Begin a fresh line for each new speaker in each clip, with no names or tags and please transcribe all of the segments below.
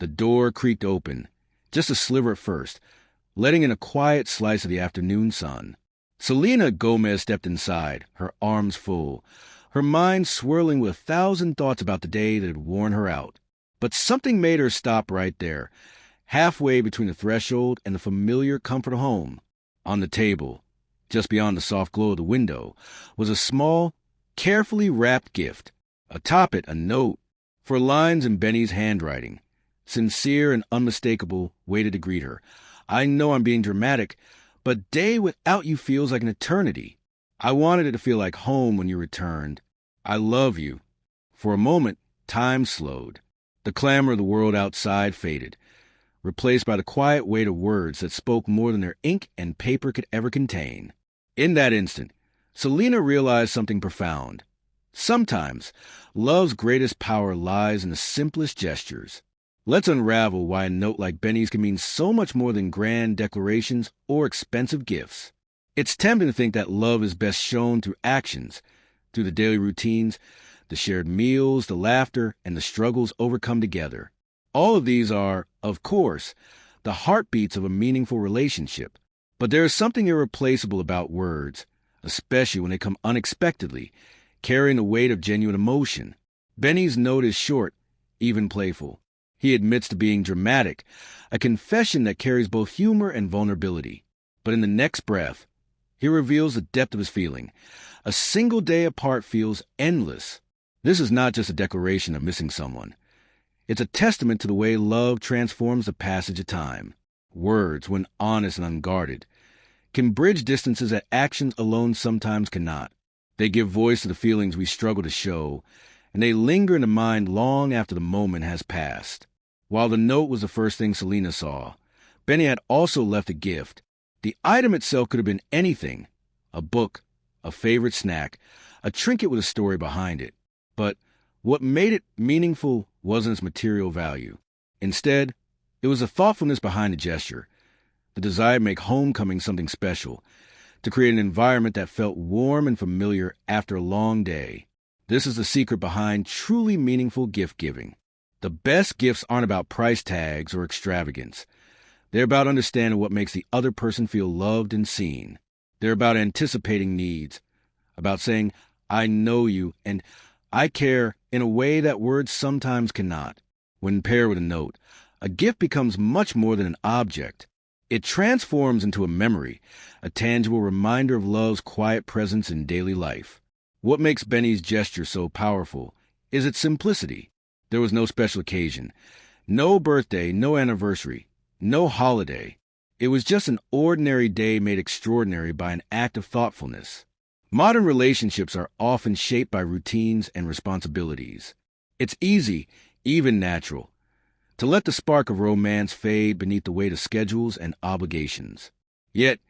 The door creaked open, just a sliver at first, letting in a quiet slice of the afternoon sun. Selena Gomez stepped inside, her arms full, her mind swirling with 1,000 thoughts about the day that had worn her out. But something made her stop right there, halfway between the threshold and the familiar comfort of home. On the table, just beyond the soft glow of the window, was a small, carefully wrapped gift. Atop it, a note, for lines in Benny's handwriting. Sincere and unmistakable, waited to greet her. I know I'm being dramatic, but day without you feels like an eternity. I wanted it to feel like home when you returned. I love you. For a moment, time slowed. The clamor of the world outside faded, replaced by the quiet weight of words that spoke more than their ink and paper could ever contain. In that instant, Selena realized something profound. Sometimes, love's greatest power lies in the simplest gestures. Let's unravel why a note like Benny's can mean so much more than grand declarations or expensive gifts. It's tempting to think that love is best shown through actions, through the daily routines, the shared meals, the laughter, and the struggles overcome together. All of these are, of course, the heartbeats of a meaningful relationship. But there is something irreplaceable about words, especially when they come unexpectedly, carrying the weight of genuine emotion. Benny's note is short, even playful. He admits to being dramatic, a confession that carries both humor and vulnerability. But in the next breath, he reveals the depth of his feeling. A single day apart feels endless. This is not just a declaration of missing someone. It's a testament to the way love transforms the passage of time. Words, when honest and unguarded, can bridge distances that actions alone sometimes cannot. They give voice to the feelings we struggle to show, and they linger in the mind long after the moment has passed. While the note was the first thing Selena saw, Benny had also left a gift. The item itself could have been anything: a book, a favorite snack, a trinket with a story behind it. But what made it meaningful wasn't its material value. Instead, it was the thoughtfulness behind the gesture, the desire to make homecoming something special, to create an environment that felt warm and familiar after a long day. This is the secret behind truly meaningful gift-giving. The best gifts aren't about price tags or extravagance. They're about understanding what makes the other person feel loved and seen. They're about anticipating needs, about saying, I know you, and I care in a way that words sometimes cannot. When paired with a note, a gift becomes much more than an object. It transforms into a memory, a tangible reminder of love's quiet presence in daily life. What makes Benny's gesture so powerful is its simplicity. There was no special occasion, no birthday, no anniversary, no holiday. It was just an ordinary day made extraordinary by an act of thoughtfulness. Modern relationships are often shaped by routines and responsibilities. It's easy, even natural, to let the spark of romance fade beneath the weight of schedules and obligations. Yet,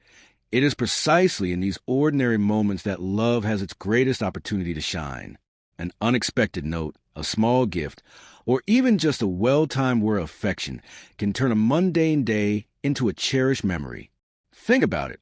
it is precisely in these ordinary moments that love has its greatest opportunity to shine. An unexpected note, a small gift, or even just a well-timed word of affection can turn a mundane day into a cherished memory. Think about it.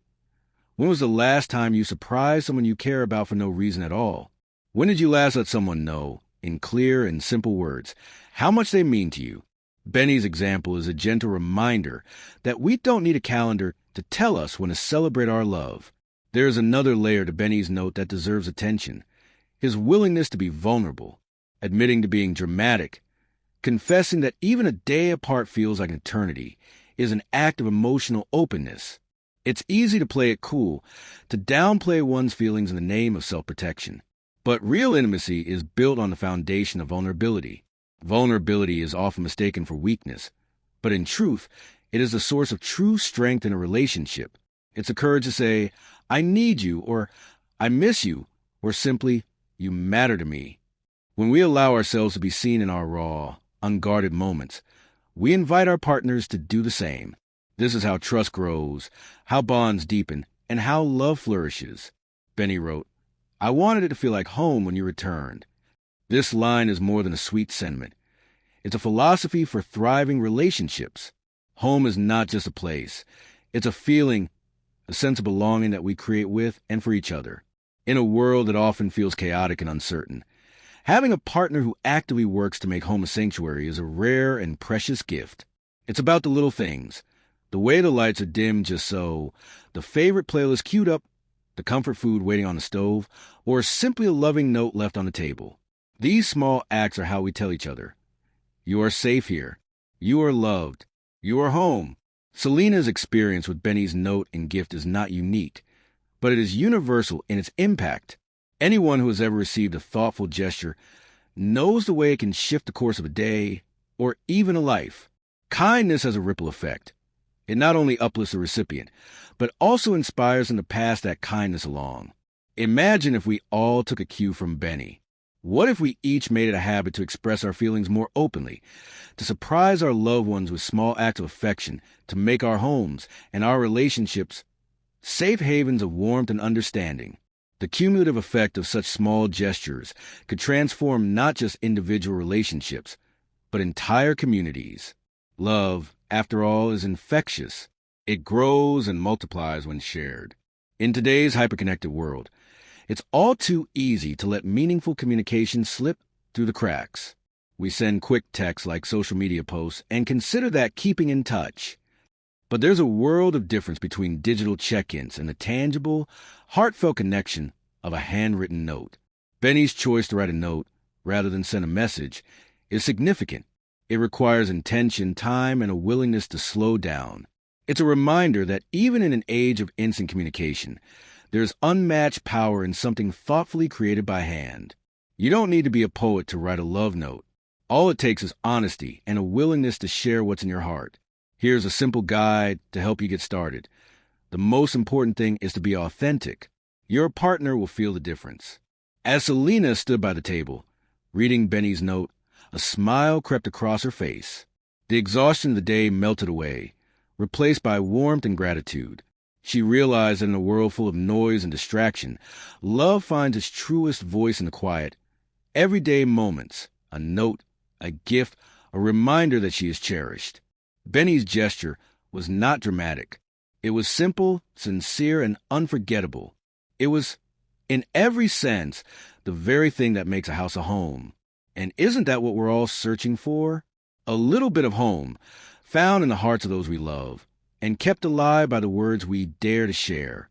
When was the last time you surprised someone you care about for no reason at all? When did you last let someone know, in clear and simple words, how much they mean to you? Benny's example is a gentle reminder that we don't need a calendar to tell us when to celebrate our love. There is another layer to Benny's note that deserves attention: his willingness to be vulnerable, admitting to being dramatic, confessing that even a day apart feels like an eternity, is an act of emotional openness. It's easy to play it cool, to downplay one's feelings in the name of self-protection. But real intimacy is built on the foundation of vulnerability. Vulnerability is often mistaken for weakness, but in truth, it is the source of true strength in a relationship. It's the courage to say, I need you, or I miss you, or simply, you matter to me. When we allow ourselves to be seen in our raw, unguarded moments, we invite our partners to do the same. This is how trust grows, how bonds deepen, and how love flourishes. Benny wrote, I wanted it to feel like home when you returned. This line is more than a sweet sentiment. It's a philosophy for thriving relationships. Home is not just a place. It's a feeling, a sense of belonging that we create with and for each other. In a world that often feels chaotic and uncertain, Having a partner who actively works to make home a sanctuary is a rare and precious gift. It's about the little things. The way the lights are dimmed just so, the favorite playlist queued up, the comfort food waiting on the stove, or simply a loving note left on the table. These small acts are how we tell each other, "You are safe here. You are loved. You are home." Selena's experience with Benny's note and gift is not unique, but it is universal in its impact. Anyone who has ever received a thoughtful gesture knows the way it can shift the course of a day or even a life. Kindness has a ripple effect. It not only uplifts the recipient, but also inspires them to pass that kindness along. Imagine if we all took a cue from Benny. What if we each made it a habit to express our feelings more openly, to surprise our loved ones with small acts of affection, to make our homes and our relationships safe havens of warmth and understanding? The cumulative effect of such small gestures could transform not just individual relationships, but entire communities. Love, after all, is infectious. It grows and multiplies when shared. In today's hyperconnected world, it's all too easy to let meaningful communication slip through the cracks. We send quick texts like social media posts and consider that keeping in touch. But there's a world of difference between digital check-ins and the tangible, heartfelt connection of a handwritten note. Benny's choice to write a note rather than send a message is significant. It requires intention, time, and a willingness to slow down. It's a reminder that even in an age of instant communication, there's unmatched power in something thoughtfully created by hand. You don't need to be a poet to write a love note. All it takes is honesty and a willingness to share what's in your heart. Here's a simple guide to help you get started. The most important thing is to be authentic. Your partner will feel the difference. As Selena stood by the table, reading Benny's note, a smile crept across her face. The exhaustion of the day melted away, replaced by warmth and gratitude. She realized that in a world full of noise and distraction, love finds its truest voice in the quiet, everyday moments, a note, a gift, a reminder that she is cherished. Benny's gesture was not dramatic. It was simple, sincere, and unforgettable. It was, in every sense, the very thing that makes a house a home. And isn't that what we're all searching for? A little bit of home, found in the hearts of those we love, and kept alive by the words we dare to share.